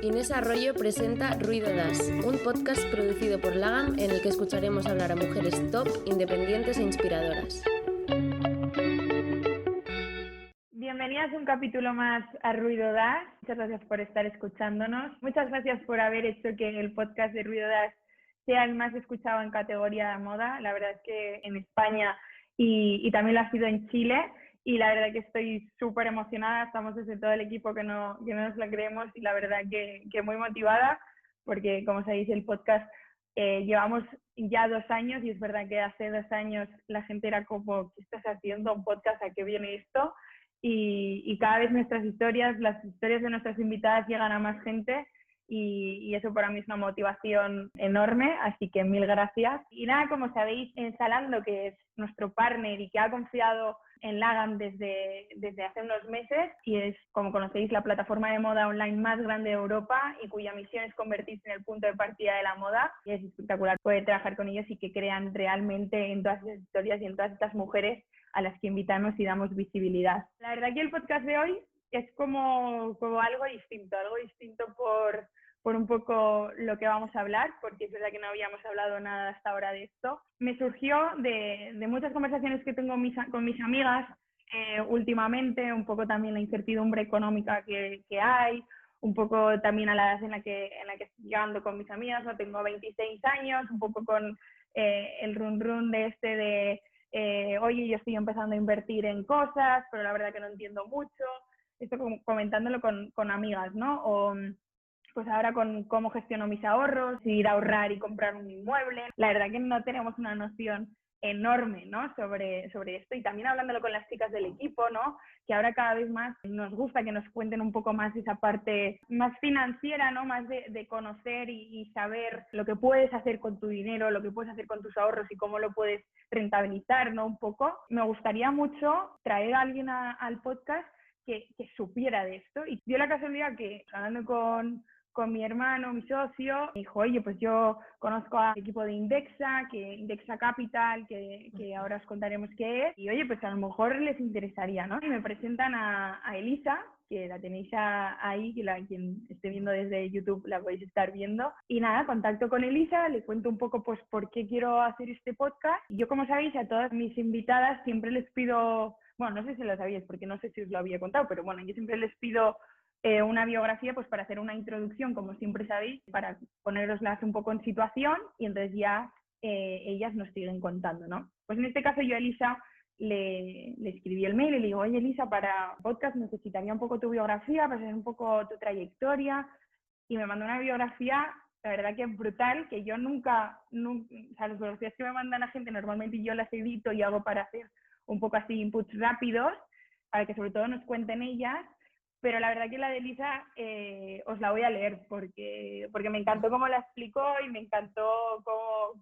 Inés Arroyo presenta Ruido Das, un podcast producido por Lagam en el que escucharemos hablar a mujeres top, independientes e inspiradoras. Bienvenidas a un capítulo más a Ruido Das. Muchas gracias por estar escuchándonos. Muchas gracias por haber hecho que el podcast de Ruido Das sea el más escuchado en categoría de moda. La verdad es que en España y también lo ha sido en Chile. Y la verdad que estoy súper emocionada. Estamos desde todo el equipo que no nos la creemos y la verdad que muy motivada porque, como sabéis, el podcast llevamos ya 2 años y es verdad que hace 2 años la gente era como, ¿qué estás haciendo? ¿Un podcast? ¿A qué viene esto? Y cada vez nuestras historias, las historias de nuestras invitadas llegan a más gente y eso para mí es una motivación enorme, así que mil gracias. Y nada, como sabéis, Zalando, que es nuestro partner y que ha confiado en Lagam desde hace unos meses y es, como conocéis, la plataforma de moda online más grande de Europa y cuya misión es convertirse en el punto de partida de la moda. Y es espectacular poder trabajar con ellos y que crean realmente en todas esas historias y en todas estas mujeres a las que invitamos y damos visibilidad. La verdad que el podcast de hoy es como algo distinto por un poco lo que vamos a hablar, porque es verdad que no habíamos hablado nada hasta ahora de esto. Me surgió de muchas conversaciones que tengo con mis amigas últimamente, un poco también la incertidumbre económica que hay, un poco también a la edad en la que estoy llegando con mis amigas, ¿no? Tengo 26 años, un poco con el run de oye, yo estoy empezando a invertir en cosas, pero la verdad que no entiendo mucho. Esto como comentándolo con amigas, ¿no? O pues ahora con cómo gestiono mis ahorros, ir a ahorrar y comprar un inmueble. La verdad que no tenemos una noción enorme, ¿no? sobre esto, y también hablándolo con las chicas del equipo, ¿no? Que ahora cada vez más nos gusta que nos cuenten un poco más esa parte más financiera, ¿no? Más de conocer y saber lo que puedes hacer con tu dinero, lo que puedes hacer con tus ahorros y cómo lo puedes rentabilizar, ¿no? Un poco. Me gustaría mucho traer a alguien al podcast que supiera de esto, y dio la casualidad que hablando con mi hermano, mi socio, me dijo, oye, pues yo conozco al equipo de Indexa, que Indexa Capital, que ahora os contaremos qué es, y oye, pues a lo mejor les interesaría, ¿no? Y me presentan a Elisa, que la tenéis ahí, quien esté viendo desde YouTube la podéis estar viendo. Y nada, contacto con Elisa, le cuento un poco pues por qué quiero hacer este podcast. Y yo, como sabéis, a todas mis invitadas siempre les pido, bueno, no sé si lo sabíais porque no sé si os lo había contado, pero bueno, yo siempre les pido una biografía pues para hacer una introducción, como siempre sabéis, para poneroslas un poco en situación y entonces ya ellas nos siguen contando, ¿no? Pues en este caso yo a Elisa le escribí el mail y le digo, oye Elisa, para podcast necesitaría un poco tu biografía, para saber un poco tu trayectoria, y me mandó una biografía, la verdad que es brutal, que yo nunca, o sea, las biografías que me mandan a gente normalmente yo las edito y hago para hacer un poco así inputs rápidos, para que sobre todo nos cuenten ellas. Pero la verdad que la de Elisa os la voy a leer porque me encantó cómo la explicó y me encantó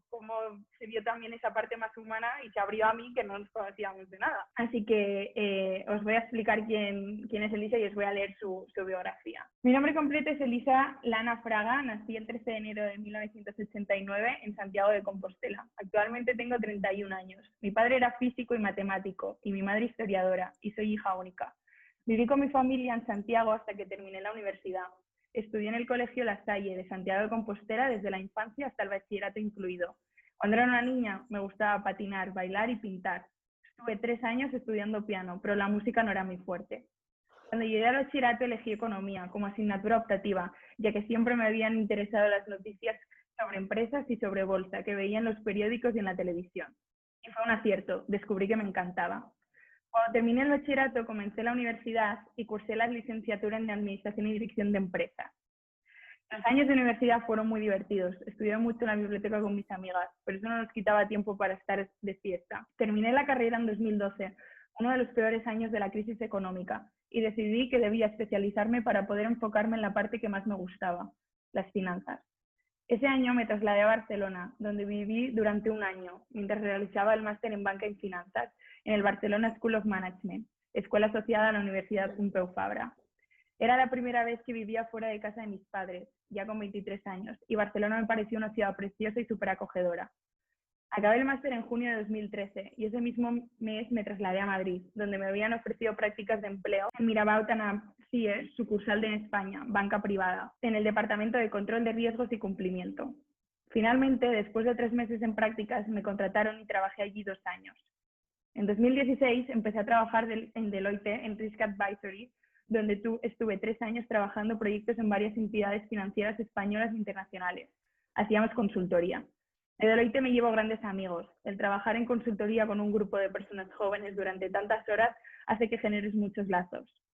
cómo se vio también esa parte más humana y se abrió a mí, que no nos conocíamos de nada. Así que os voy a explicar quién es Elisa y os voy a leer su biografía. Mi nombre completo es Elisa Lana Fraga, nací el 13 de enero de 1989 en Santiago de Compostela. Actualmente tengo 31 años. Mi padre era físico y matemático y mi madre historiadora y soy hija única. Viví con mi familia en Santiago hasta que terminé la universidad. Estudié en el Colegio La Salle de Santiago de Compostela desde la infancia hasta el bachillerato incluido. Cuando era una niña me gustaba patinar, bailar y pintar. Estuve 3 años estudiando piano, pero la música no era muy fuerte. Cuando llegué al bachillerato elegí economía como asignatura optativa, ya que siempre me habían interesado las noticias sobre empresas y sobre bolsa que veía en los periódicos y en la televisión. Y fue un acierto, descubrí que me encantaba. Cuando terminé el bachillerato, comencé la universidad y cursé la licenciatura en Administración y Dirección de Empresas. Los años de universidad fueron muy divertidos. Estudié mucho en la biblioteca con mis amigas, pero eso no nos quitaba tiempo para estar de fiesta. Terminé la carrera en 2012, uno de los peores años de la crisis económica, y decidí que debía especializarme para poder enfocarme en la parte que más me gustaba, las finanzas. Ese año me trasladé a Barcelona, donde viví durante 1 año, mientras realizaba el máster en Banca y Finanzas en el Barcelona School of Management, escuela asociada a la Universidad Pompeu Fabra. Era la primera vez que vivía fuera de casa de mis padres, ya con 23 años, y Barcelona me pareció una ciudad preciosa y súper acogedora. Acabé el máster en junio de 2013 y ese mismo mes me trasladé a Madrid, donde me habían ofrecido prácticas de empleo en Mirabaud and CIE, sucursal de España, banca privada, en el Departamento de Control de Riesgos y Cumplimiento. Finalmente, después de 3 meses en prácticas, me contrataron y trabajé allí 2 años. En 2016 empecé a trabajar en Deloitte en Risk Advisory, donde estuve 3 años trabajando proyectos en varias entidades financieras españolas e internacionales. Hacíamos consultoría. De Deloitte me llevo grandes amigos. El trabajar en consultoría con un grupo de personas jóvenes durante tantas horas hace que generes muchos lazos.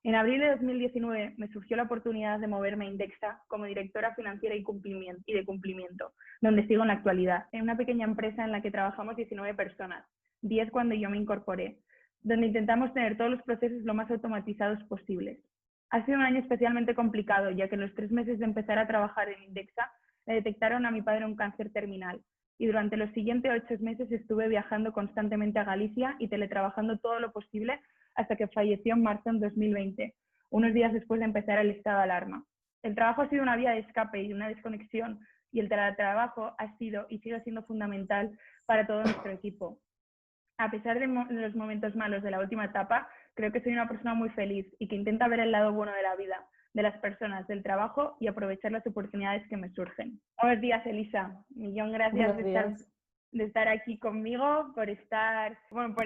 En abril de 2019 me surgió la oportunidad de moverme a Indexa como directora financiera y de cumplimiento, donde sigo en la actualidad, en una pequeña empresa en la que trabajamos 19 personas, 10 cuando yo me incorporé, donde intentamos tener todos los procesos lo más automatizados posibles. Ha sido un año especialmente complicado, ya que en los 3 meses de empezar a trabajar en Indexa le detectaron a mi padre un cáncer terminal y durante los siguientes 8 meses estuve viajando constantemente a Galicia y teletrabajando todo lo posible hasta que falleció en marzo de 2020, unos días después de empezar el estado de alarma. El trabajo ha sido una vía de escape y una desconexión y el teletrabajo ha sido y sigue siendo fundamental para todo nuestro equipo. A pesar de los momentos malos de la última etapa, creo que soy una persona muy feliz y que intenta ver el lado bueno de la vida, de las personas, del trabajo y aprovechar las oportunidades que me surgen. Buenos días, Elisa. Millón gracias de estar aquí conmigo, por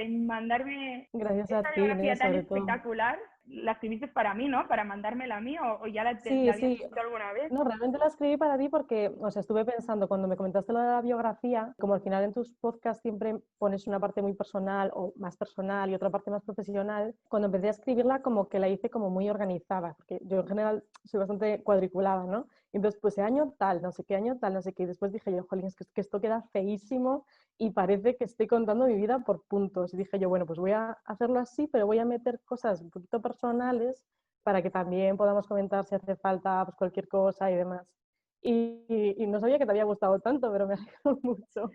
mandarme Gracias a esta ti, biografía Inés, tan sobre todo. espectacular. ¿La escribiste para mí, no? ¿Para mandármela a mí o ya la habías Sí, escrito alguna vez? no, realmente la escribí para ti porque, o sea, estuve pensando cuando me comentaste lo de la biografía, como al final en tus podcasts siempre pones una parte muy personal o más personal y otra parte más profesional, cuando empecé a escribirla como que la hice como muy organizada, porque yo en general soy bastante cuadriculada, ¿no? Y entonces puse año tal, no sé qué, año tal, no sé qué, y después dije yo, jolín, es que esto queda feísimo y parece que estoy contando mi vida por puntos. Y dije yo, bueno, pues voy a hacerlo así, pero voy a meter cosas un poquito personales para que también podamos comentar si hace falta pues, cualquier cosa y demás. Y no sabía que te había gustado tanto, pero me alegro mucho.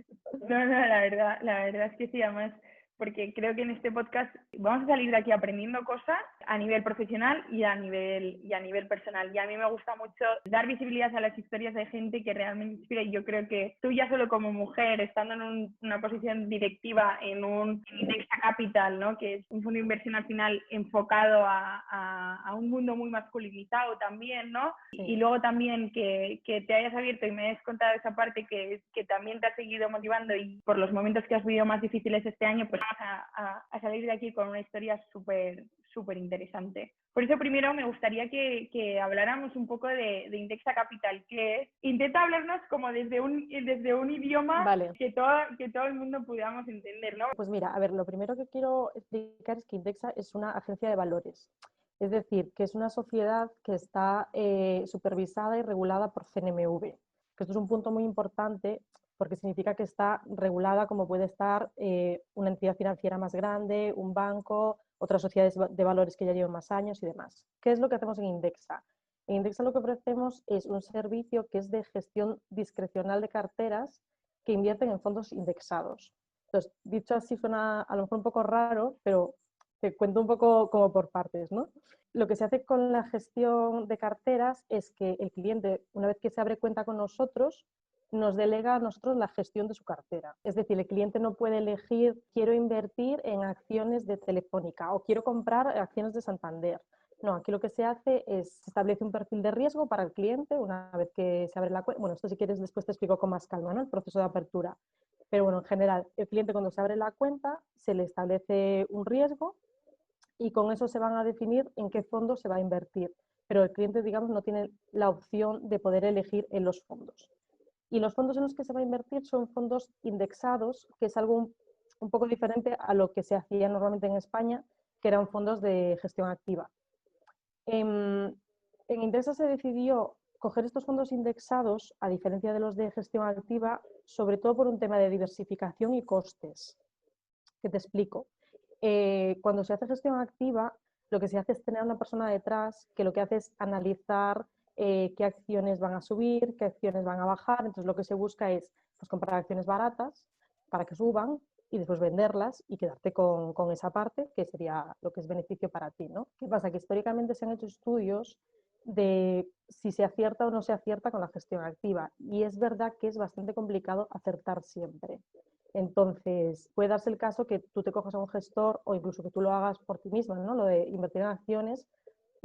No, la verdad es que sí, además, porque creo que en este podcast vamos a salir de aquí aprendiendo cosas a nivel profesional y a nivel personal. Y a mí me gusta mucho dar visibilidad a las historias de gente que realmente inspira. Y yo creo que tú ya solo como mujer, estando en una posición directiva en un Indexa Capital, ¿no? Que es un fondo de inversión al final enfocado a un mundo muy masculinizado también, ¿no? Sí. Y luego también que te hayas abierto y me has contado esa parte que también te ha seguido motivando y por los momentos que has vivido más difíciles este año, pues vamos a salir de aquí con una historia súper interesante. Por eso primero me gustaría que habláramos un poco de Indexa Capital, que es, intenta hablarnos como desde un idioma Vale. que todo el mundo pudiéramos entender, ¿no? Pues mira, a ver, lo primero que quiero explicar es que Indexa es una agencia de valores. Es decir, que es una sociedad que está supervisada y regulada por CNMV. Que esto es un punto muy importante porque significa que está regulada como puede estar una entidad financiera más grande, un banco, otras sociedades de valores que ya llevan más años y demás. ¿Qué es lo que hacemos en Indexa? En Indexa lo que ofrecemos es un servicio que es de gestión discrecional de carteras que invierten en fondos indexados. Entonces, dicho así suena a lo mejor un poco raro, pero te cuento un poco como por partes, ¿no? Lo que se hace con la gestión de carteras es que el cliente, una vez que se abre cuenta con nosotros, nos delega a nosotros la gestión de su cartera. Es decir, el cliente no puede elegir, quiero invertir en acciones de Telefónica o quiero comprar acciones de Santander. No, aquí lo que se hace es, se establece un perfil de riesgo para el cliente una vez que se abre la cuenta. Bueno, esto si quieres después te explico con más calma, ¿no? El proceso de apertura. Pero bueno, en general, el cliente cuando se abre la cuenta se le establece un riesgo y con eso se van a definir en qué fondo se va a invertir. Pero el cliente, digamos, no tiene la opción de poder elegir en los fondos. Y los fondos en los que se va a invertir son fondos indexados, que es algo un poco diferente a lo que se hacía normalmente en España, que eran fondos de gestión activa. En Indexa se decidió coger estos fondos indexados, a diferencia de los de gestión activa, sobre todo por un tema de diversificación y costes, que te explico. Cuando se hace gestión activa, lo que se hace es tener a una persona detrás que lo que hace es analizar qué acciones van a subir, qué acciones van a bajar. Entonces lo que se busca es pues, comprar acciones baratas para que suban y después venderlas y quedarte con esa parte que sería lo que es beneficio para ti, ¿no? ¿Qué pasa? Que históricamente se han hecho estudios de si se acierta o no se acierta con la gestión activa y es verdad que es bastante complicado acertar siempre. Entonces, puede darse el caso que tú te cojas a un gestor o incluso que tú lo hagas por ti misma, ¿no? Lo de invertir en acciones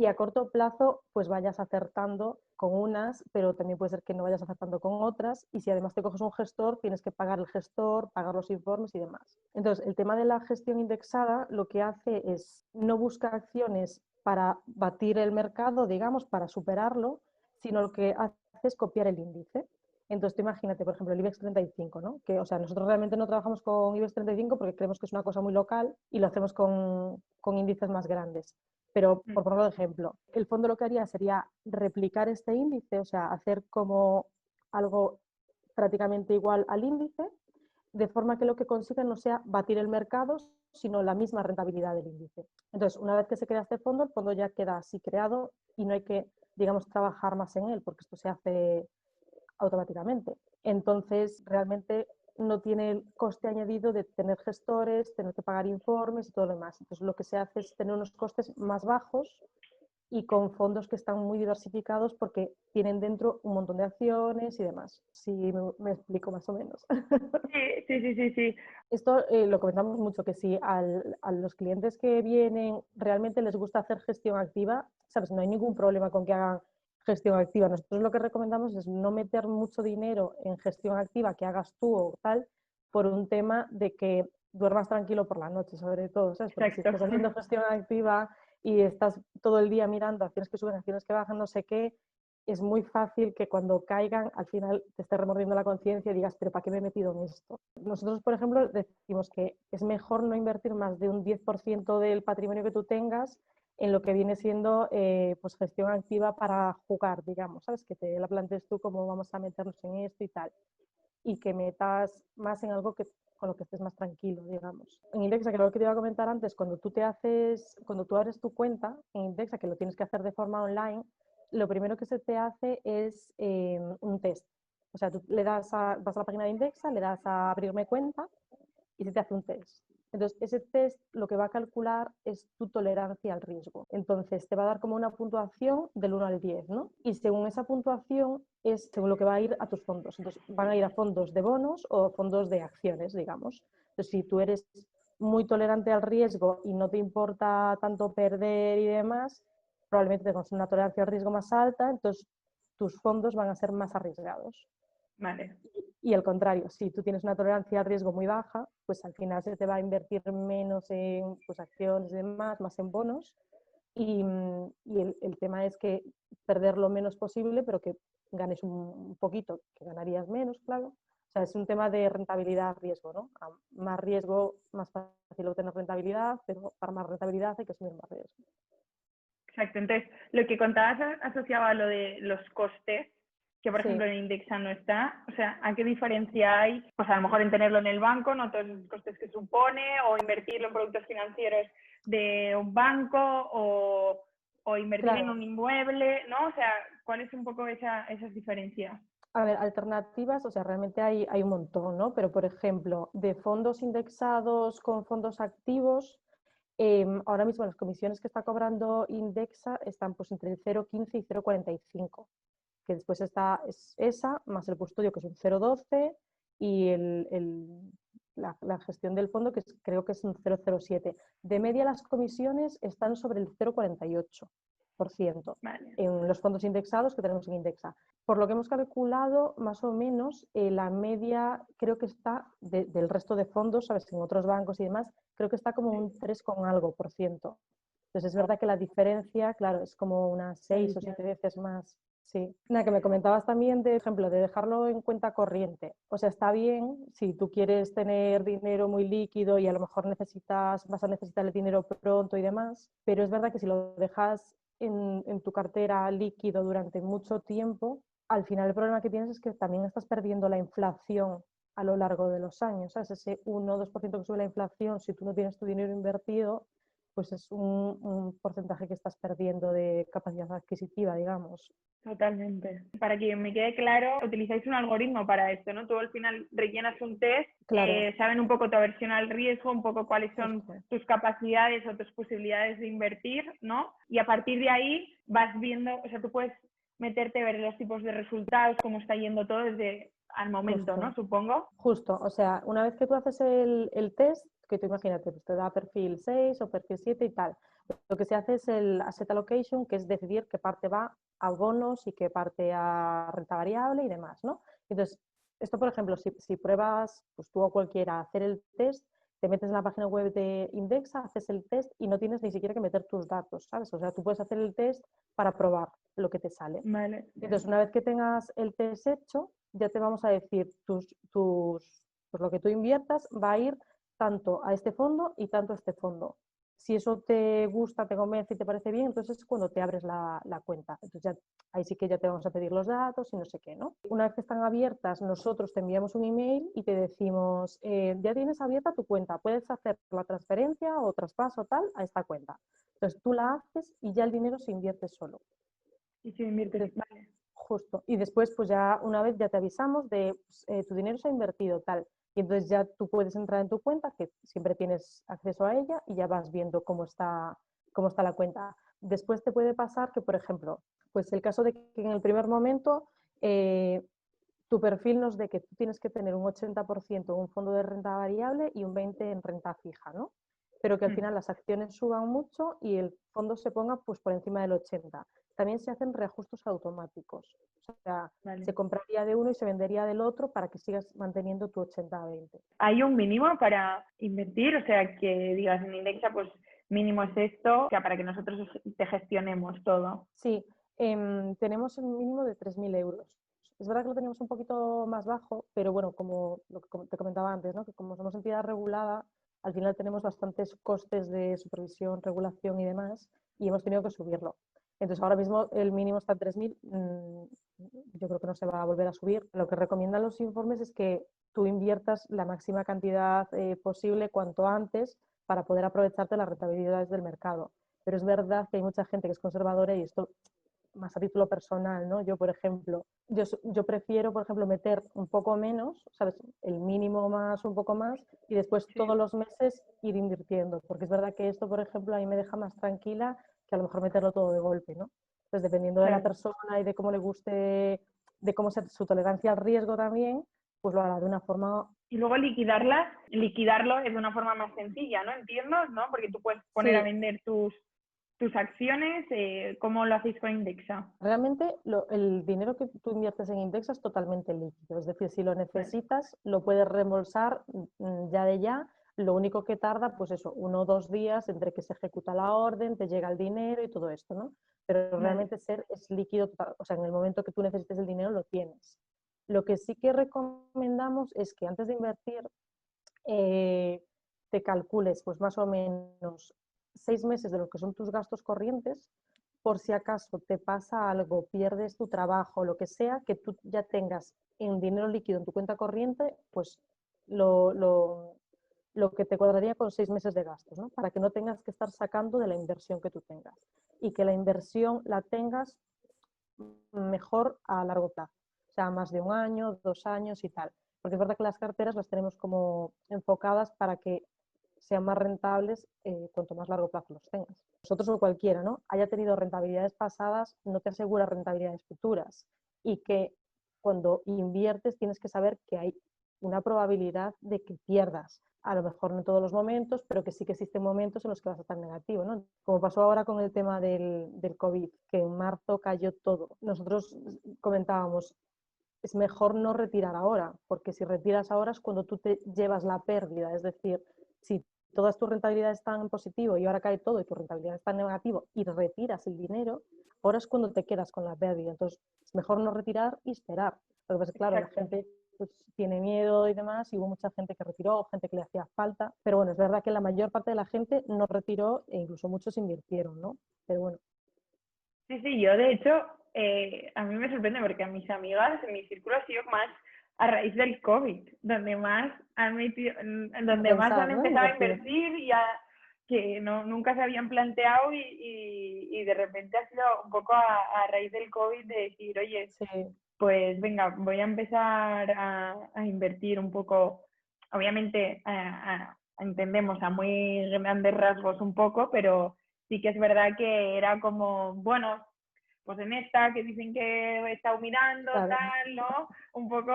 y a corto plazo pues vayas acertando con unas, pero también puede ser que no vayas acertando con otras, y si además te coges un gestor, tienes que pagar el gestor, pagar los informes y demás. Entonces, el tema de la gestión indexada lo que hace es no buscar acciones para batir el mercado, digamos, para superarlo, sino lo que hace es copiar el índice. Entonces, tú imagínate, por ejemplo, el IBEX 35, ¿no? Que, o sea, nosotros realmente no trabajamos con IBEX 35 porque creemos que es una cosa muy local y lo hacemos con índices más grandes. Pero, por ponerlo de ejemplo, el fondo lo que haría sería replicar este índice, o sea, hacer como algo prácticamente igual al índice, de forma que lo que consiga no sea batir el mercado, sino la misma rentabilidad del índice. Entonces, una vez que se crea este fondo, el fondo ya queda así creado y no hay que, digamos, trabajar más en él, porque esto se hace automáticamente. Entonces, realmente no tiene el coste añadido de tener gestores, tener que pagar informes y todo lo demás. Entonces, lo que se hace es tener unos costes más bajos y con fondos que están muy diversificados porque tienen dentro un montón de acciones y demás. Si me explico más o menos. Sí. Esto lo comentamos mucho, que si a los clientes que vienen realmente les gusta hacer gestión activa, ¿sabes? No hay ningún problema con que hagan gestión activa. Nosotros lo que recomendamos es no meter mucho dinero en gestión activa que hagas tú o tal, por un tema de que duermas tranquilo por la noche, sobre todo, ¿sabes? Porque si estás haciendo gestión activa y estás todo el día mirando acciones que suben, acciones que bajan, no sé qué, es muy fácil que cuando caigan al final te esté remordiendo la conciencia y digas, pero ¿para qué me he metido en esto? Nosotros, por ejemplo, decimos que es mejor no invertir más de un 10% del patrimonio que tú tengas en lo que viene siendo pues gestión activa para jugar, digamos, ¿sabes? Que te la plantees tú como vamos a meternos en esto y tal, y que metas más en algo que con lo que estés más tranquilo, digamos. En Indexa, que lo que te iba a comentar antes, cuando tú abres tu cuenta en Indexa, que lo tienes que hacer de forma online, lo primero que se te hace es un test. O sea, tú vas a la página de Indexa, le das a abrirme cuenta y se te hace un test. Entonces, ese test lo que va a calcular es tu tolerancia al riesgo. Entonces, te va a dar como una puntuación del 1 al 10, ¿no? Y según esa puntuación es según lo que va a ir a tus fondos. Entonces, van a ir a fondos de bonos o fondos de acciones, digamos. Entonces, si tú eres muy tolerante al riesgo y no te importa tanto perder y demás, probablemente tengas una tolerancia al riesgo más alta, entonces tus fondos van a ser más arriesgados. Vale. Y al contrario, si tú tienes una tolerancia al riesgo muy baja, pues al final se te va a invertir menos en pues, acciones y demás, más en bonos. Y el tema es que perder lo menos posible, pero que ganes un poquito, que ganarías menos, claro. O sea, es un tema de rentabilidad-riesgo, ¿no? A más riesgo, más fácil obtener rentabilidad, pero para más rentabilidad hay que asumir más riesgo. Exacto. Entonces, lo que contabas asociado a lo de los costes, que por ejemplo en Indexa no está, o sea, ¿a qué diferencia hay? Pues a lo mejor en tenerlo en el banco, no todos los costes que supone, o invertirlo en productos financieros de un banco, o invertir en un inmueble, ¿no? O sea, ¿cuál es un poco esas diferencias? A ver, alternativas, o sea, realmente hay un montón, ¿no? Pero, por ejemplo, de fondos indexados con fondos activos, ahora mismo las comisiones que está cobrando Indexa están pues entre el 0,15 y 0,45, que después está esa, más el custodio, que es un 0,12, y la gestión del fondo, que creo que es un 0,07. De media las comisiones están sobre el 0,48%. Vale. En los fondos indexados que tenemos en Indexa. Por lo que hemos calculado, más o menos, la media creo que está del resto de fondos, ¿sabes? En otros bancos y demás, creo que está como un 3 con algo por ciento. Entonces es verdad que la diferencia, claro, es como unas 6 o 7 veces más. Sí. Nada, que me comentabas también, de ejemplo, de dejarlo en cuenta corriente. O sea, está bien si tú quieres tener dinero muy líquido y a lo mejor vas a necesitar el dinero pronto y demás, pero es verdad que si lo dejas en tu cartera líquido durante mucho tiempo, al final el problema que tienes es que también estás perdiendo la inflación a lo largo de los años. ¿Sabes? Ese 1 o 2% que sube la inflación, si tú no tienes tu dinero invertido, pues es un porcentaje que estás perdiendo de capacidad adquisitiva, digamos. Totalmente. Para que me quede claro, utilizáis un algoritmo para esto, ¿no? Tú al final rellenas un test, claro. Saben un poco tu aversión al riesgo, un poco cuáles son tus capacidades o tus posibilidades de invertir, ¿no? Y a partir de ahí vas viendo, o sea, tú puedes meterte, ver los tipos de resultados, cómo está yendo todo desde al momento, ¿no? Supongo. Justo, o sea, una vez que tú haces el test, que tú imagínate, pues te da perfil 6 o perfil 7 y tal, Lo que se hace es el asset allocation, que es decidir qué parte va a bonos y qué parte a renta variable y demás, ¿no? Entonces, esto, por ejemplo, si pruebas, pues tú o cualquiera, hacer el test, te metes en la página web de Indexa, haces el test y no tienes ni siquiera que meter tus datos, ¿sabes? O sea, tú puedes hacer el test para probar lo que te sale. Vale. Entonces, una vez que tengas el test hecho, ya te vamos a decir pues lo que tú inviertas va a ir tanto a este fondo y tanto a este fondo. Si eso te gusta, te convence y te parece bien, entonces es cuando te abres la cuenta. Entonces ya, ahí sí que ya te vamos a pedir los datos y no sé qué, ¿no? Una vez que están abiertas, nosotros te enviamos un email y te decimos, ya tienes abierta tu cuenta, puedes hacer la transferencia o traspaso tal a esta cuenta. Entonces tú la haces y ya el dinero se invierte solo. Y si inviertes, vale. Justo. Y después, pues ya una vez ya te avisamos de pues, tu dinero se ha invertido tal. Y entonces ya tú puedes entrar en tu cuenta, que siempre tienes acceso a ella, y ya vas viendo cómo está la cuenta. Después te puede pasar que, por ejemplo, pues el caso de que en el primer momento tu perfil nos dé que tú tienes que tener un 80% en un fondo de renta variable y un 20% en renta fija, ¿no? Pero que al final las acciones suban mucho y el fondo se ponga pues, por encima del 80%. También se hacen reajustes automáticos. O sea, Vale. se compraría de uno y se vendería del otro para que sigas manteniendo tu 80-20. ¿Hay un mínimo para invertir? O sea, que digas en Indexa, pues mínimo es esto, o sea, para que nosotros te gestionemos todo. Sí, tenemos un mínimo de 3.000 euros. Es verdad que lo tenemos un poquito más bajo, pero bueno, como te comentaba antes, ¿no? Que como somos entidad regulada, al final tenemos bastantes costes de supervisión, regulación y demás, y hemos tenido que subirlo. Entonces ahora mismo el mínimo está en 3.000, yo creo que no se va a volver a subir. Lo que recomiendan los informes es que tú inviertas la máxima cantidad posible cuanto antes para poder aprovecharte las rentabilidades del mercado. Pero es verdad que hay mucha gente que es conservadora y esto más a título personal, ¿no? Yo, por ejemplo, yo prefiero, por ejemplo, meter un poco menos, ¿sabes? El mínimo más, un poco más, y después Sí. todos los meses ir invirtiendo, porque es verdad que esto, por ejemplo, a mí me deja más tranquila que a lo mejor meterlo todo de golpe, ¿no? Entonces, dependiendo de la persona y de cómo le guste, de cómo sea su tolerancia al riesgo también, pues lo hará de una forma... Y luego liquidarlo es de una forma más sencilla, ¿no? Entiendo, ¿no? Porque tú puedes poner a Sí, vender tus acciones, ¿cómo lo hacéis con Indexa? realmente el dinero que tú inviertes en Indexa es totalmente líquido, es decir, si lo necesitas lo puedes reembolsar ya de ya, lo único que tarda pues eso, 1 o 2 días entre que se ejecuta la orden, te llega el dinero y todo esto, ¿no? Pero Vale. realmente es líquido, o sea, en el momento que tú necesites el dinero lo tienes. Lo que sí que recomendamos es que antes de invertir te calcules pues más o menos 6 meses de lo que son tus gastos corrientes, por si acaso te pasa algo, pierdes tu trabajo, lo que sea, que tú ya tengas en dinero líquido en tu cuenta corriente, pues lo, lo, lo que te cuadraría con 6 meses de gastos, ¿no? Para que no tengas que estar sacando de la inversión que tú tengas y que la inversión la tengas mejor a largo plazo, o sea, más de 1 año, 2 años y tal. Porque es verdad que las carteras las tenemos como enfocadas para que sean más rentables cuanto más largo plazo los tengas. Nosotros o cualquiera, ¿no? Haya tenido rentabilidades pasadas, no te asegura rentabilidades futuras y que cuando inviertes tienes que saber que hay una probabilidad de que pierdas. A lo mejor no en todos los momentos, pero que sí que existen momentos en los que vas a estar negativo, ¿no? Como pasó ahora con el tema del COVID, que en marzo cayó todo. Nosotros comentábamos, es mejor no retirar ahora, porque si retiras ahora es cuando tú te llevas la pérdida, es decir, si todas tus rentabilidades están en positivo y ahora cae todo y tu rentabilidad está en negativo y retiras el dinero, ahora es cuando te quedas con la pérdida. Entonces, es mejor no retirar y esperar. Lo que pasa es que, claro, la gente pues, tiene miedo y demás, y hubo mucha gente que retiró, gente que le hacía falta, pero bueno, es verdad que la mayor parte de la gente no retiró e incluso muchos invirtieron, ¿no? Pero bueno. Sí, yo de hecho, a mí me sorprende porque a mis amigas, en mi círculo ha sido más a raíz del COVID, donde más han ¿No? empezado a Invertir. invertir y que nunca se habían planteado y de repente ha sido un poco a raíz del COVID de decir, oye, Sí. pues venga, voy a empezar a invertir un poco, obviamente entendemos a muy grandes rasgos un poco, pero sí que es verdad que era como, bueno, pues en esta que dicen que he estado mirando, Claro. tal, ¿no? Un poco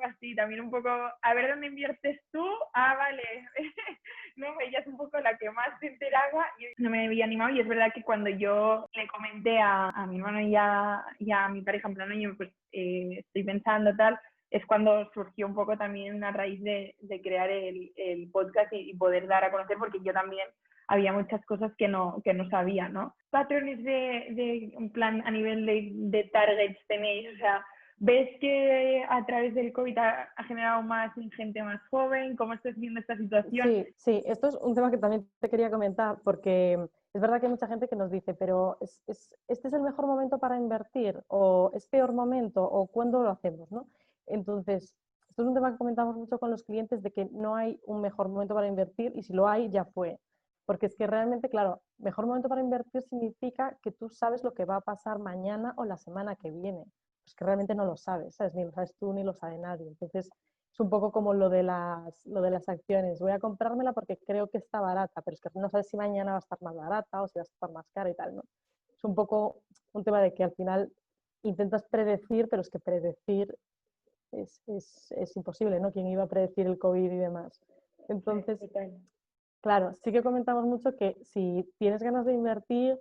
así, también un poco, a ver dónde inviertes tú, vale, no, ella es un poco la que más se enteraba y no me había animado, y es verdad que cuando yo le comenté a mi hermano y a mi pareja, en plan, oye, pues estoy pensando tal, es cuando surgió un poco también una raíz de crear el podcast y poder dar a conocer, porque yo también había muchas cosas que no sabía, ¿no? Patrones de en plan, a nivel de targets tenéis, o sea, ¿ves que a través del COVID ha generado más en gente más joven? ¿Cómo estás viendo esta situación? Sí, esto es un tema que también te quería comentar, porque es verdad que hay mucha gente que nos dice, pero ¿este es el mejor momento para invertir? ¿O es peor momento? ¿O cuándo lo hacemos? ¿No? Entonces, esto es un tema que comentamos mucho con los clientes, de que no hay un mejor momento para invertir, y si lo hay, ya fue. Porque es que realmente, claro, mejor momento para invertir significa que tú sabes lo que va a pasar mañana o la semana que viene. Pues que realmente no lo sabes, ¿sabes? Ni lo sabes tú ni lo sabe nadie. Entonces, es un poco como lo de las acciones. Voy a comprármela porque creo que está barata, pero es que no sabes si mañana va a estar más barata o si va a estar más cara y tal, ¿no? Es un poco un tema de que al final intentas predecir, pero es que predecir es imposible, ¿no? ¿Quién iba a predecir el COVID y demás? Entonces, claro, sí que comentamos mucho que si tienes ganas de invertir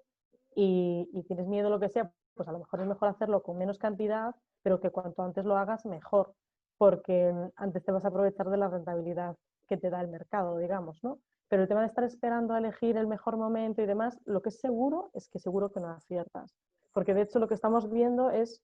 y tienes miedo a lo que sea, pues a lo mejor es mejor hacerlo con menos cantidad, pero que cuanto antes lo hagas, mejor, porque antes te vas a aprovechar de la rentabilidad que te da el mercado, digamos, ¿no? Pero el tema de estar esperando a elegir el mejor momento y demás, lo que es que seguro que no aciertas. Porque de hecho lo que estamos viendo es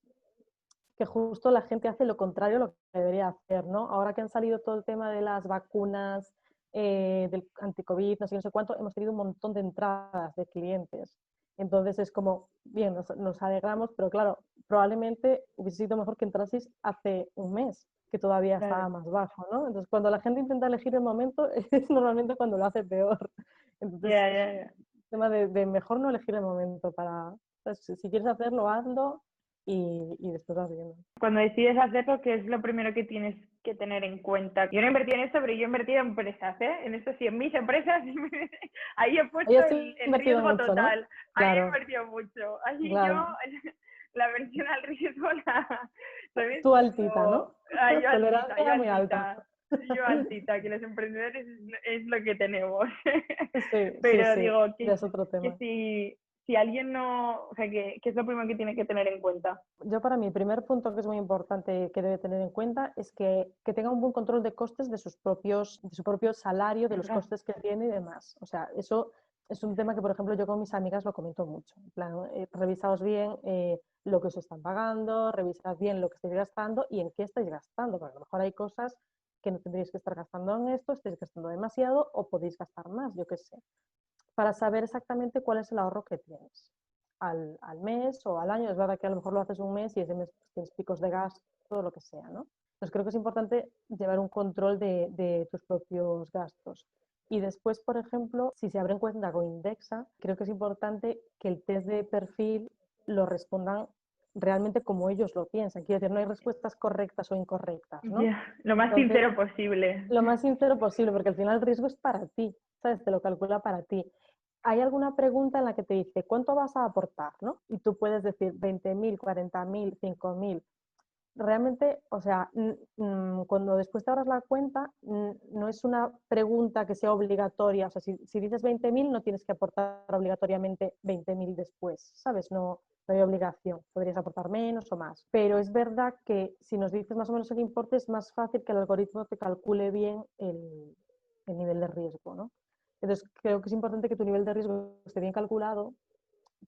que justo la gente hace lo contrario a lo que debería hacer, ¿no? Ahora que han salido todo el tema de las vacunas, del anti-COVID, no sé, no sé cuánto, hemos tenido un montón de entradas de clientes. Entonces es como, bien, nos alegramos, pero claro, probablemente hubiese sido mejor que entraseis hace un mes, que todavía estaba más bajo, ¿no? Entonces cuando la gente intenta elegir el momento, es normalmente cuando lo hace peor. Entonces es un tema de mejor no elegir el momento para, entonces, si quieres hacerlo, hazlo y después vas viendo. Cuando decides hacerlo, ¿qué es lo primero que tienes que tener en cuenta? Yo no invertí en esto, pero yo he invertido en empresas, ¿eh? En esto sí, en mis empresas, ahí he puesto Ahí has el invertido riesgo mucho, ¿no? total. Ahí he Claro, invertido mucho. Ahí yo, claro. la versión al riesgo, ¿sabes? Tú altita, ¿no? Yo altita, Tolerancia muy alta. yo altita, que los emprendedores es lo que tenemos. Sí, Pero sí, digo, ya es otro que tema. si alguien no, o sea, que es lo primero que tiene que tener en cuenta. Yo para mí, el primer punto que es muy importante que debe tener en cuenta es que tenga un buen control de costes de su propio salario, de los costes que tiene y demás. O sea, eso es un tema que, por ejemplo, yo con mis amigas lo comento mucho. En plan, revisaos bien lo que os están pagando, revisad bien lo que estáis gastando y en qué estáis gastando, porque a lo mejor hay cosas que no tendréis que estar gastando en esto, estáis gastando demasiado o podéis gastar más, yo qué sé, para saber exactamente cuál es el ahorro que tienes al mes o al año. Es verdad que a lo mejor lo haces un mes y ese mes tienes picos de gasto, todo lo que sea, ¿no? Entonces creo que es importante llevar un control de tus propios gastos. Y después, por ejemplo, si se abre en cuenta con Indexa, creo que es importante que el test de perfil lo respondan realmente como ellos lo piensan. Quiero decir, no hay respuestas correctas o incorrectas, ¿no? Lo más Entonces, sincero posible. lo más sincero posible, porque al final el riesgo es para ti, ¿sabes? Te lo calcula para ti. Hay alguna pregunta en la que te dice, ¿cuánto vas a aportar? ¿No? Y tú puedes decir 20.000, 40.000, 5.000. Realmente, o sea, cuando después te abras la cuenta, no es una pregunta que sea obligatoria. O sea, si dices 20.000, no tienes que aportar obligatoriamente 20.000 después, ¿sabes? No hay obligación. Podrías aportar menos o más. Pero es verdad que si nos dices más o menos el importe, es más fácil que el algoritmo te calcule bien el nivel de riesgo, ¿no? Entonces, creo que es importante que tu nivel de riesgo esté bien calculado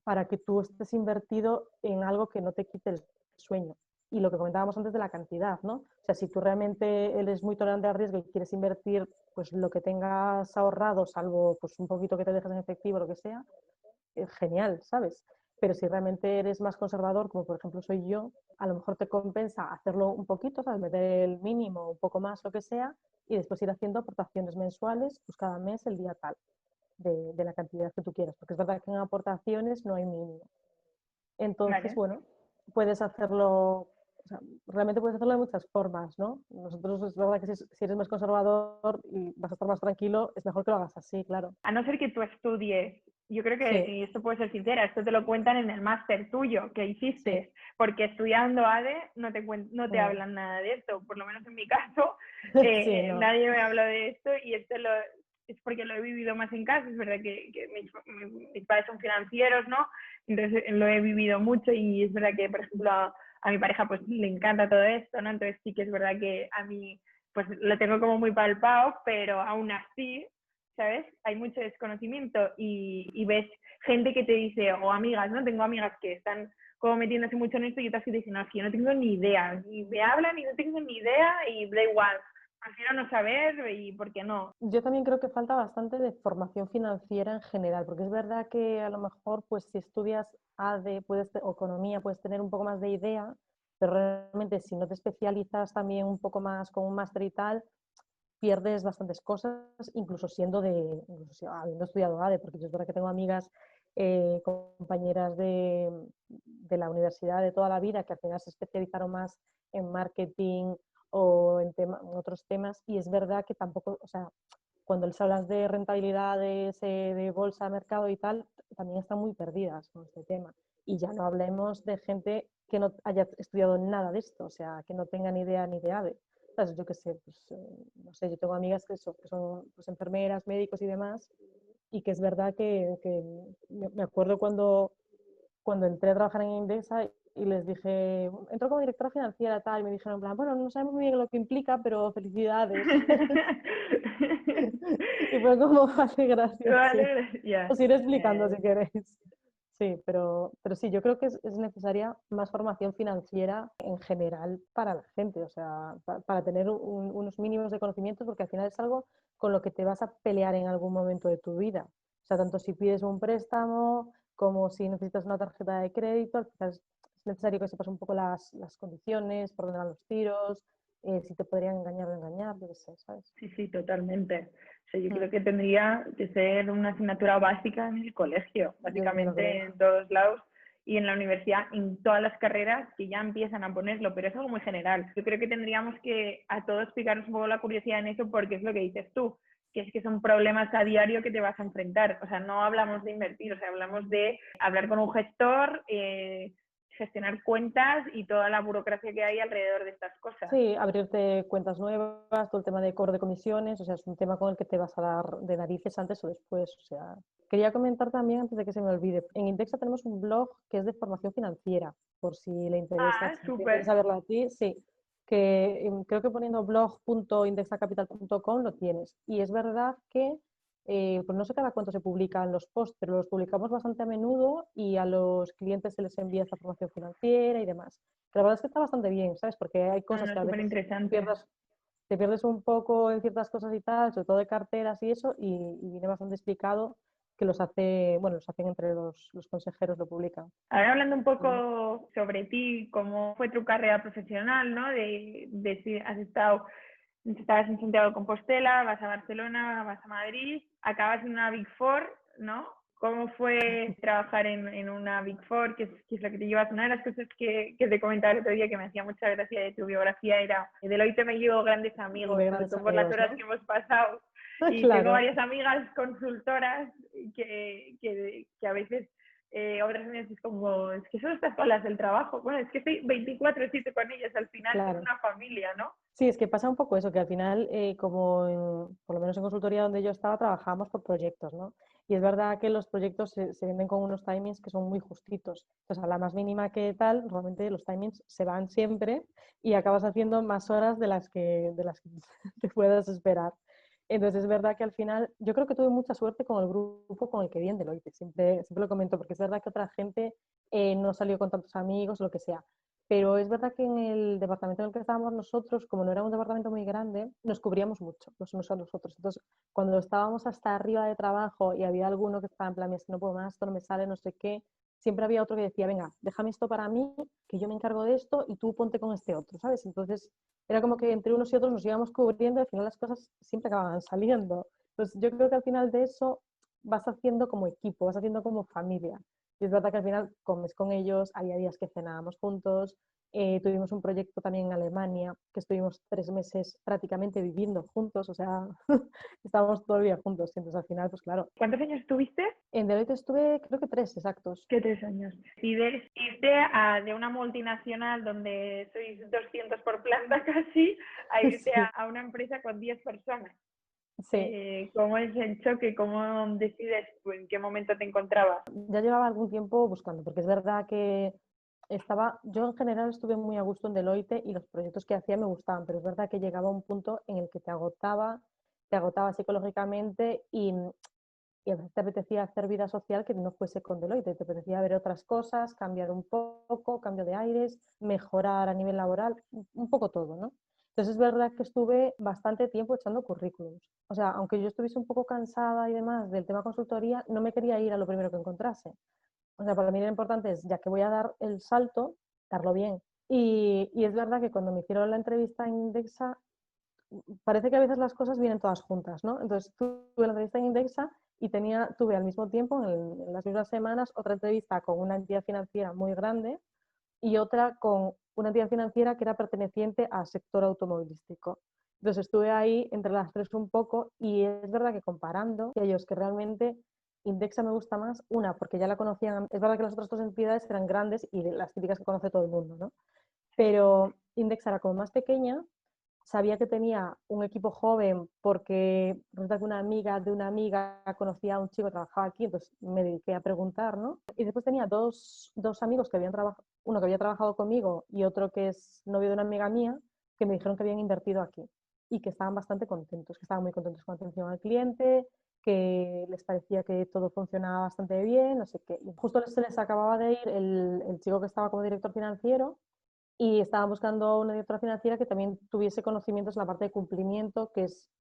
para que tú estés invertido en algo que no te quite el sueño. Y lo que comentábamos antes de la cantidad, ¿no? O sea, si tú realmente eres muy tolerante al riesgo y quieres invertir pues lo que tengas ahorrado, salvo pues un poquito que te dejes en efectivo, lo que sea, genial, ¿sabes? Pero si realmente eres más conservador, como por ejemplo soy yo, a lo mejor te compensa hacerlo un poquito, ¿sabes? Meter el mínimo, un poco más, lo que sea, y después ir haciendo aportaciones mensuales, pues cada mes el día tal, de la cantidad que tú quieras, porque es verdad que en aportaciones no hay mínimo. Entonces, Vale. bueno, puedes hacerlo, o sea, realmente puedes hacerlo de muchas formas, ¿no? Nosotros es verdad que si eres más conservador y vas a estar más tranquilo, es mejor que lo hagas así, claro. A no ser que tú estudies yo creo que, Sí, y esto puede ser sincera, esto te lo cuentan en el máster tuyo que hiciste, sí. porque estudiando ADE no te Mm. hablan nada de esto, por lo menos en mi caso, Sí, no. nadie me habla de esto y esto es porque lo he vivido más en casa, es verdad que mis padres son financieros, ¿no? Entonces lo he vivido mucho y es verdad que, por ejemplo, a mi pareja pues le encanta todo esto, ¿no? Entonces sí que es verdad que a mí pues lo tengo como muy palpado, pero aún así, ¿sabes? Hay mucho desconocimiento y ves gente que te dice, o amigas, ¿no? Tengo amigas que están como metiéndose mucho en esto y otras que te dicen, no, es que yo no tengo ni idea, ni me hablan y no tengo ni idea y da igual, prefiero no saber y por qué no. Yo también creo que falta bastante de formación financiera en general, porque es verdad que a lo mejor, pues si estudias ADE o economía, puedes tener un poco más de idea, pero realmente si no te especializas también un poco más con un máster y tal, pierdes bastantes cosas, incluso habiendo estudiado ADE, porque yo es verdad que tengo amigas, compañeras de la universidad de toda la vida que al final se especializaron más en marketing o en otros temas, y es verdad que tampoco, o sea, cuando les hablas de rentabilidades, de bolsa, mercado y tal, también están muy perdidas con este tema. Y ya no hablemos de gente que no haya estudiado nada de esto, o sea, que no tenga ni idea ni de ADE. ¿Sabes? Yo qué sé, pues, no sé, yo tengo amigas que son pues, enfermeras, médicos y demás, y que es verdad que me acuerdo cuando entré a trabajar en Indesa y les dije, entro como directora financiera tal, y me dijeron en plan, bueno, no sabemos muy bien lo que implica, pero felicidades. Y fue como, hace gracia, sí. Vale, ya. Os iré explicando si queréis. Sí, pero sí, yo creo que es necesaria más formación financiera en general para la gente, o sea, para tener unos mínimos de conocimientos, porque al final es algo con lo que te vas a pelear en algún momento de tu vida. O sea, tanto si pides un préstamo como si necesitas una tarjeta de crédito, al final es necesario que sepas un poco las condiciones, por dónde van los tiros, si te podrían engañar o engañar, yo qué sé, ¿sabes? Sí, sí, totalmente. O sea, yo Mm. creo que tendría que ser una asignatura básica en el colegio, Yo también lo básicamente creo. en todos lados y en la universidad, en todas las carreras que ya empiezan a ponerlo, pero es algo muy general. Yo creo que tendríamos que a todos picarnos un poco la curiosidad en eso porque es lo que dices tú, que es que son problemas a diario que te vas a enfrentar. O sea, no hablamos de invertir, o sea, hablamos de hablar con un gestor, gestionar cuentas y toda la burocracia que hay alrededor de estas cosas. Sí, abrirte cuentas nuevas, todo el tema de cobro de comisiones, o sea, es un tema con el que te vas a dar de narices antes o después, o sea. Quería comentar también, antes de que se me olvide, en Indexa tenemos un blog que es de formación financiera, por si le interesa, Ah, si te súper. interesa verlo a ti, sí, que creo que poniendo blog.indexacapital.com lo tienes. Y es verdad que, pues no sé cada cuánto se publican los posts, pero los publicamos bastante a menudo y a los clientes se les envía esta formación financiera y demás. La verdad es que está bastante bien, ¿sabes? Porque hay No, cosas no, que a súper veces interesante. te pierdes un poco en ciertas cosas y tal, sobre todo de carteras y eso, y viene bastante explicado que los hacen entre los consejeros, lo publican. Ahora hablando un ¿Vale? poco sobre ti, cómo fue tu carrera profesional, ¿no? De si estabas en Santiago de Compostela, vas a Barcelona, vas a Madrid, acabas en una Big Four, ¿no? ¿Cómo fue trabajar en una Big Four? ¿Qué es lo que te llevas? Una de las cosas que te comentaba el otro día que me hacía mucha gracia de tu biografía era, Deloitte me llevo grandes amigos, De sobre grandes todo por las amigos, horas ¿no? que hemos pasado. Y tengo Claro, varias amigas consultoras que a veces otras veces es como, es que solo estás con las del trabajo. Bueno, es que estoy 24/7 con ellas, al final es claro. una familia, ¿no? Sí, es que pasa un poco eso, que al final, por lo menos en consultoría donde yo estaba, trabajábamos por proyectos, ¿no? Y es verdad que los proyectos se venden con unos timings que son muy justitos. Entonces, a la más mínima que tal, normalmente los timings se van siempre y acabas haciendo más horas de las que te puedas esperar. Entonces, es verdad que al final, yo creo que tuve mucha suerte con el grupo con el que vi en Deloitte. Siempre lo comento, porque es verdad que otra gente no salió con tantos amigos, lo que sea. Pero es verdad que en el departamento en el que estábamos nosotros, como no era un departamento muy grande, nos cubríamos mucho los unos a los otros. Entonces, cuando estábamos hasta arriba de trabajo y había alguno que estaba en plan, es que no puedo más, esto no me sale, no sé qué, siempre había otro que decía, venga, déjame esto para mí, que yo me encargo de esto y tú ponte con este otro, ¿sabes? Entonces, era como que entre unos y otros nos íbamos cubriendo y al final las cosas siempre acababan saliendo. Entonces, yo creo que al final de eso vas haciendo como equipo, vas haciendo como familia. Y es verdad que al final comes con ellos, había días que cenábamos juntos, Tuvimos un proyecto también en Alemania, que estuvimos 3 meses prácticamente viviendo juntos, o sea, estábamos todo el día juntos. Y entonces al final, pues claro, ¿Cuántos años tuviste? en Deloitte estuve creo que 3 exactos. ¿Qué 3 años? Decides irte de una multinacional donde sois 200 por planta casi, a irte Sí, a una empresa con 10 personas. sí. ¿Cómo es el choque? ¿Cómo decides en qué momento te encontrabas? Ya llevaba algún tiempo buscando, porque es verdad que yo en general estuve muy a gusto en Deloitte y los proyectos que hacía me gustaban, pero es verdad que llegaba un punto en el que te agotaba psicológicamente y a veces te apetecía hacer vida social que no fuese con Deloitte, te apetecía ver otras cosas, cambiar un poco, cambio de aires, mejorar a nivel laboral, un poco todo, ¿no? Entonces es verdad que estuve bastante tiempo echando currículums. O sea, aunque yo estuviese un poco cansada y demás del tema consultoría, no me quería ir a lo primero que encontrase. O sea, para mí lo importante es, ya que voy a dar el salto, darlo bien. Y es verdad que cuando me hicieron la entrevista en Indexa, parece que a veces las cosas vienen todas juntas, ¿no? Entonces tuve la entrevista en Indexa y tuve al mismo tiempo, en las mismas semanas, otra entrevista con una entidad financiera muy grande y otra con una entidad financiera que era perteneciente al sector automovilístico. Entonces estuve ahí entre las tres un poco y es verdad que comparando ellos que realmente Indexa me gusta más, una, porque ya la conocían, es verdad que las otras dos entidades eran grandes y las típicas que conoce todo el mundo, ¿no? Pero Indexa era como más pequeña, sabía que tenía un equipo joven porque resulta que una amiga de una amiga conocía a un chico que trabajaba aquí, entonces me dediqué a preguntar, ¿no? Y después tenía dos amigos que habían trabajado, uno que había trabajado conmigo y otro que es novio de una amiga mía, que me dijeron que habían invertido aquí y que estaban bastante contentos, que estaban muy contentos con atención al cliente, que les parecía que todo funcionaba bastante bien, no sé qué. Y justo se les acababa de ir el chico que estaba como director financiero y estaba buscando una directora financiera que también tuviese conocimientos en la parte de cumplimiento, que es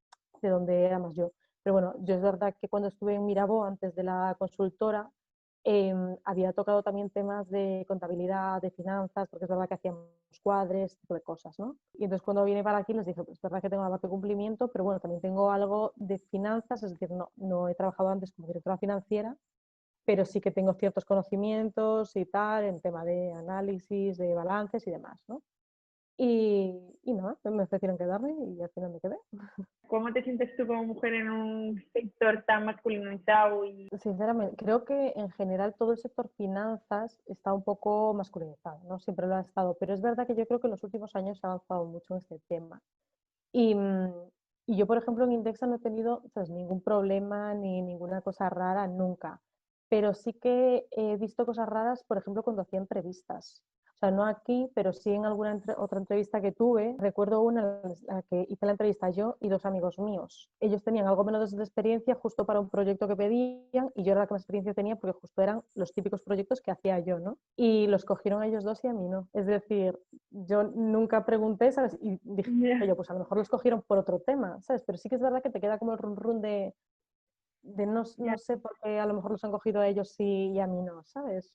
de donde era más yo. Pero bueno, yo es verdad que cuando estuve en Mirabó, antes de la consultora, había tocado también temas de contabilidad, de finanzas, porque es verdad que hacíamos cuadres, este tipo de cosas, ¿no? Y entonces cuando vine para aquí les dije, pues es verdad que tengo la parte de cumplimiento, pero bueno, también tengo algo de finanzas, es decir, no he trabajado antes como directora financiera, pero sí que tengo ciertos conocimientos y tal en tema de análisis, de balances y demás, ¿no? Y nada, me ofrecieron quedarme y al final me quedé. ¿Cómo te sientes tú como mujer en un sector tan masculinizado? Sinceramente, creo que en general todo el sector finanzas está un poco masculinizado, ¿no? Siempre lo ha estado, pero es verdad que yo creo que en los últimos años se ha avanzado mucho en este tema. Y, y yo, por ejemplo, en Indexa no he tenido, ¿sabes?, ningún problema ni ninguna cosa rara nunca. Pero sí que he visto cosas raras, por ejemplo, cuando hacía entrevistas. O sea, no aquí, pero sí en alguna otra entrevista que tuve. Recuerdo una en la que hice la entrevista yo y dos amigos míos. Ellos tenían algo menos de experiencia justo para un proyecto que pedían y yo era la que más experiencia tenía porque justo eran los típicos proyectos que hacía yo, ¿no? Y los cogieron a ellos dos y a mí no. Es decir, yo nunca pregunté, ¿sabes? Y dije, Yeah. yo, pues a lo mejor los cogieron por otro tema, ¿sabes? Pero sí que es verdad que te queda como el run run de no sé por qué a lo mejor los han cogido a ellos sí y a mí no, ¿sabes?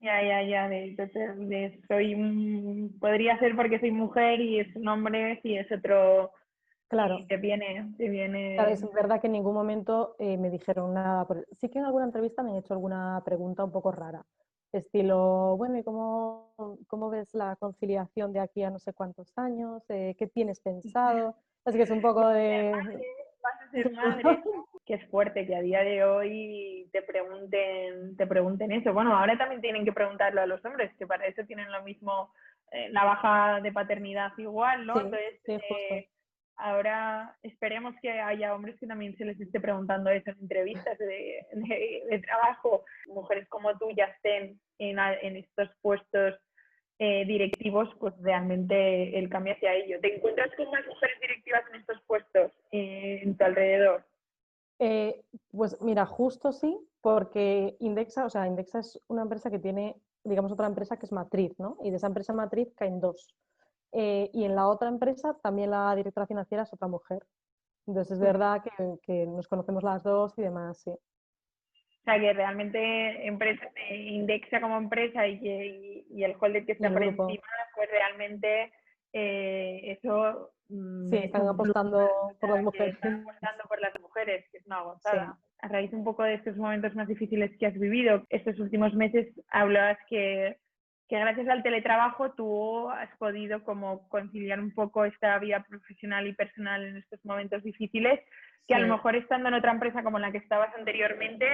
Ya, podría ser porque soy mujer y es un hombre, si es otro, y Claro, te viene. claro, es verdad que en ningún momento me dijeron nada. Sí que en alguna entrevista me han hecho alguna pregunta un poco rara. Estilo, bueno, ¿y cómo ves la conciliación de aquí a no sé cuántos años? ¿Qué tienes pensado? Así que es un poco de... Vas a ser madre, que es fuerte que a día de hoy te pregunten eso. Bueno, ahora también tienen que preguntarlo a los hombres, que para eso tienen lo mismo, la baja de paternidad igual, ¿no? Sí, Entonces, sí, justo. ahora esperemos que haya hombres que también se les esté preguntando eso en entrevistas de trabajo. Mujeres como tú ya estén en estos puestos directivos, pues realmente el cambio hacia ello. ¿Te encuentras con más mujeres directivas en estos puestos en tu alrededor? Pues mira, justo sí, porque Indexa, o sea, Indexa es una empresa que tiene, digamos, otra empresa que es matriz, ¿no? Y de esa empresa matriz caen dos. Y en la otra empresa también la directora financiera es otra mujer. Entonces es verdad que nos conocemos las dos y demás, sí. O sea, que realmente Indexa como empresa y el holder que Y está el por grupo, encima, pues realmente eso sí, es están un plus, apostando o por sea, las que mujeres. están apostando por las mujeres, que es una Sí. gozada. A raíz un poco de estos momentos más difíciles que has vivido, estos últimos meses hablabas que que gracias al teletrabajo tú has podido como conciliar un poco esta vida profesional y personal en estos momentos difíciles, que a lo mejor estando en otra empresa como la que estabas anteriormente,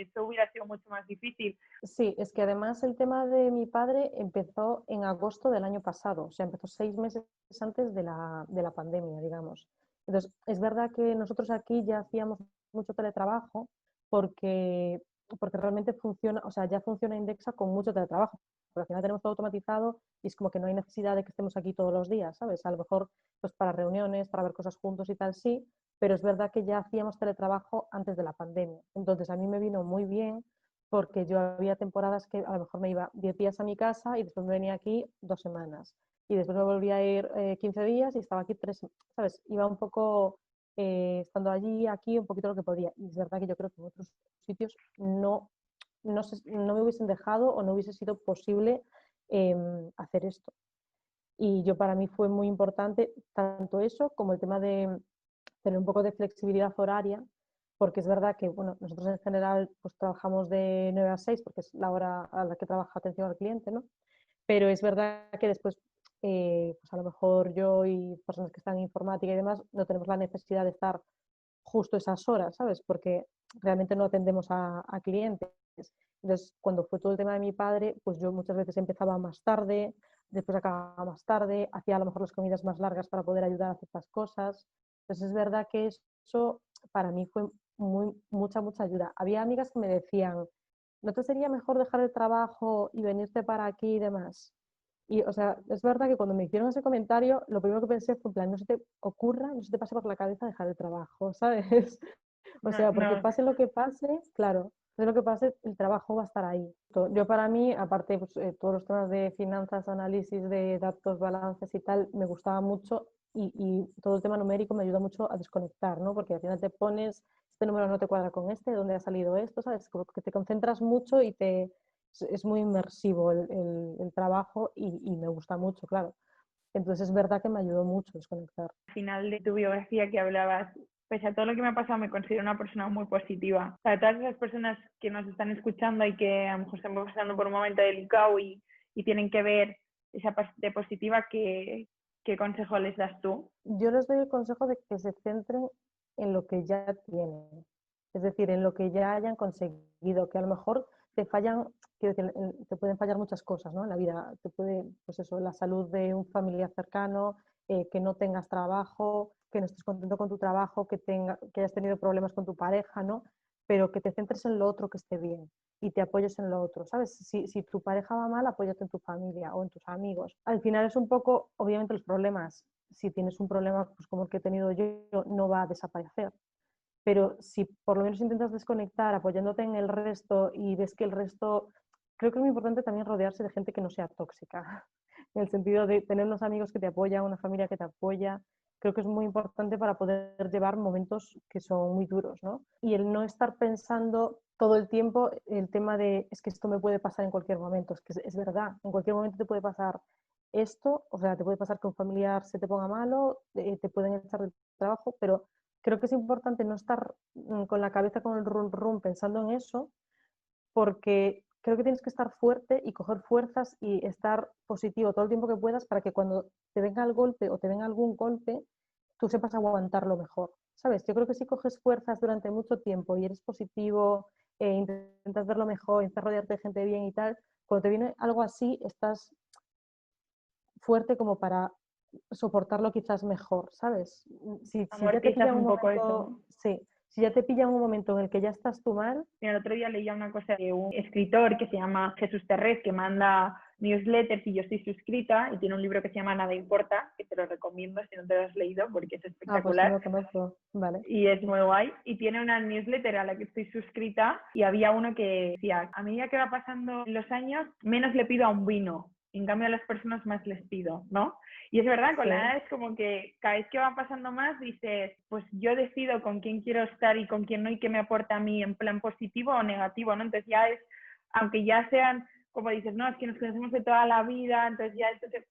eso hubiera sido mucho más difícil. Sí, es que además el tema de mi padre empezó en agosto del año pasado, o sea, empezó 6 meses antes de la pandemia, digamos. Entonces, es verdad que nosotros aquí ya hacíamos mucho teletrabajo porque, porque realmente funciona, o sea, ya funciona Indexa con mucho teletrabajo, porque al final tenemos todo automatizado y es como que no hay necesidad de que estemos aquí todos los días, ¿sabes? A lo mejor pues para reuniones, para ver cosas juntos y tal, sí, pero es verdad que ya hacíamos teletrabajo antes de la pandemia. Entonces, a mí me vino muy bien porque yo había temporadas que a lo mejor me iba 10 días a mi casa y después me venía aquí 2 semanas. Y después me volvía a ir 15 días y estaba aquí 3, ¿sabes? Iba un poco estando allí, aquí, un poquito lo que podía. Y es verdad que yo creo que en otros sitios no me hubiesen dejado o no hubiese sido posible hacer esto. Y yo para mí fue muy importante tanto eso como el tema de tener un poco de flexibilidad horaria, porque es verdad que bueno, nosotros en general pues, trabajamos de 9 a 6 porque es la hora a la que trabaja atención al cliente, ¿no? Pero es verdad que después, pues a lo mejor yo y personas que están en informática y demás, no tenemos la necesidad de estar justo esas horas, ¿sabes? Porque realmente no atendemos a clientes. Entonces, cuando fue todo el tema de mi padre, pues yo muchas veces empezaba más tarde, después acababa más tarde, hacía a lo mejor las comidas más largas para poder ayudar a ciertas cosas. Entonces, es verdad que eso para mí fue mucha ayuda. Había amigas que me decían, ¿no te sería mejor dejar el trabajo y venirte para aquí y demás? Y, o sea, es verdad que cuando me hicieron ese comentario, lo primero que pensé fue, en plan, no se te ocurra, no se te pase por la cabeza dejar el trabajo, ¿sabes? O No, sea, porque no, pase lo que pase, claro, pase lo que pase, el trabajo va a estar ahí. Yo para mí, aparte, pues, todos los temas de finanzas, análisis de datos, balances y tal, me gustaba mucho y todo el tema numérico me ayuda mucho a desconectar, ¿no? Porque al final te pones, este número no te cuadra con este, ¿de dónde ha salido esto? ¿Sabes? Como que te concentras mucho y es muy inmersivo el trabajo y me gusta mucho, claro. Entonces es verdad que me ayudó mucho a desconectar. al final de tu biografía que hablabas, pese a todo lo que me ha pasado, me considero una persona muy positiva. Para todas esas personas que nos están escuchando y que a lo mejor están pasando por un momento delicado y tienen que ver esa parte positiva, ¿qué consejo les das tú? Yo les doy el consejo de que se centren en lo que ya tienen, es decir, en lo que ya hayan conseguido, que a lo mejor te fallan, quiero decir, te pueden fallar muchas cosas, ¿no? En la vida te puede, pues eso, la salud de un familiar cercano, que no tengas trabajo, que no estés contento con tu trabajo, que hayas tenido problemas con tu pareja, ¿no? Pero que te centres en lo otro que esté bien y te apoyes en lo otro, ¿sabes? Si tu pareja va mal, apóyate en tu familia o en tus amigos. Al final es un poco, obviamente los problemas, si tienes un problema pues como el que he tenido yo, no va a desaparecer. Pero si por lo menos intentas desconectar apoyándote en el resto y ves que el resto, creo que es muy importante también rodearse de gente que no sea tóxica, en el sentido de tener unos amigos que te apoyan, una familia que te apoya, creo que es muy importante para poder llevar momentos que son muy duros, ¿no? Y el no estar pensando todo el tiempo el tema de es que esto me puede pasar en cualquier momento, es que es verdad, en cualquier momento te puede pasar esto, o sea, te puede pasar que un familiar se te ponga malo, te pueden echar del trabajo, pero creo que es importante no estar con la cabeza con el rum rum pensando en eso, porque creo que tienes que estar fuerte y coger fuerzas y estar positivo todo el tiempo que puedas para que cuando te venga el golpe o te venga algún golpe, tú sepas aguantarlo mejor. ¿Sabes? Yo creo que si coges fuerzas durante mucho tiempo y eres positivo, intentas verlo mejor, intentas rodearte de gente bien y tal, cuando te viene algo así, estás fuerte como para soportarlo quizás mejor, ¿sabes? Si ya te pilla Amortizas en un un poco momento, eso. sí, si ya te pilla en un momento en el que ya estás tú mal. Mira, el otro día leía una cosa de un escritor que se llama Jesús Terrés, que manda newsletters y yo estoy suscrita y tiene un libro que se llama Nada Importa, que te lo recomiendo si no te lo has leído porque es Ah, pues no espectacular lo conozco, vale. y es muy guay. Y tiene una newsletter a la que estoy suscrita y había uno que decía, a medida que va pasando los años, menos le pido a un vino. En cambio, a las personas más les pido, ¿no? Y es verdad, con Sí, la edad es como que cada vez que va pasando más dices, pues yo decido con quién quiero estar y con quién no y qué me aporta a mí en plan positivo o negativo, ¿no? Entonces ya es, aunque ya sean como dices, no, es que nos conocemos de toda la vida, entonces ya,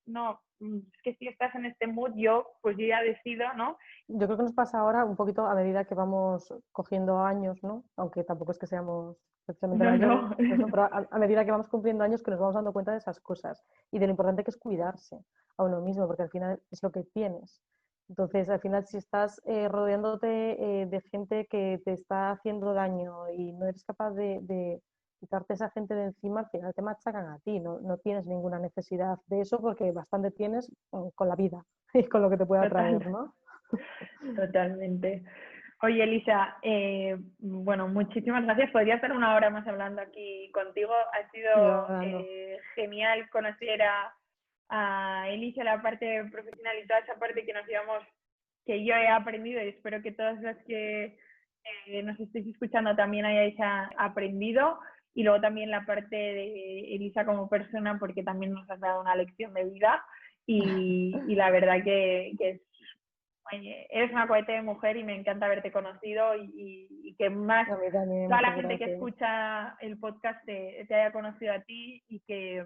no, es que si estás en este mood, yo ya decido, ¿no? Yo creo que nos pasa ahora un poquito a medida que vamos cogiendo años, ¿no? Aunque tampoco es que seamos precisamente mayores, ¿no? Pero a medida que vamos cumpliendo años que nos vamos dando cuenta de esas cosas y de lo importante que es cuidarse a uno mismo, porque al final es lo que tienes. Entonces, al final, si estás rodeándote de gente que te está haciendo daño y no eres capaz de quitarte a esa gente de encima, al final te machacan a ti, no tienes ninguna necesidad de eso porque bastante tienes con la vida y con lo que te pueda traer, ¿no? Totalmente. Oye, Elisa, bueno, muchísimas gracias. Podría estar una hora más hablando aquí contigo. Ha sido genial conocer a Elisa, la parte profesional y toda esa parte que nos llevamos, que yo he aprendido y espero que todas las que nos estéis escuchando también hayáis aprendido. Y luego también la parte de Elisa como persona, porque también nos has dado una lección de vida y la verdad que es, oye, eres una cohete de mujer y me encanta haberte conocido y que más toda la gente que escucha el podcast te haya conocido a ti y que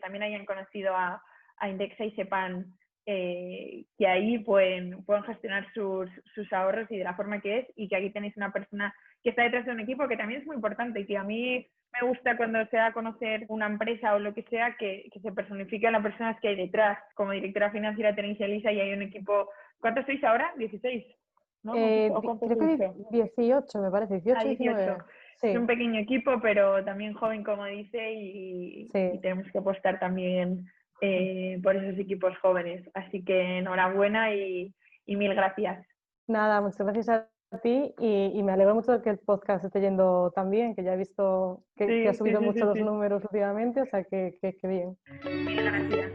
también hayan conocido a Indexa y sepan que ahí pueden gestionar sus ahorros y de la forma que es, y que aquí tenéis una persona que está detrás de un equipo, que también es muy importante y que a mí me gusta cuando se da a conocer una empresa o lo que sea, que se personifiquen las personas que hay detrás. Como directora financiera tenéis a Elisa y hay un equipo. ¿Cuántos sois ahora? 16, ¿no? Creo que 18, me parece, 18, 19. Sí. Es un pequeño equipo, pero también joven, como dice, y tenemos que apostar también por esos equipos jóvenes. Así que enhorabuena y mil gracias. Nada, muchas gracias a ti y me alegro mucho de que el podcast esté yendo tan bien, que ya he visto que ha subido mucho los números últimamente, o sea que bien. Mil gracias.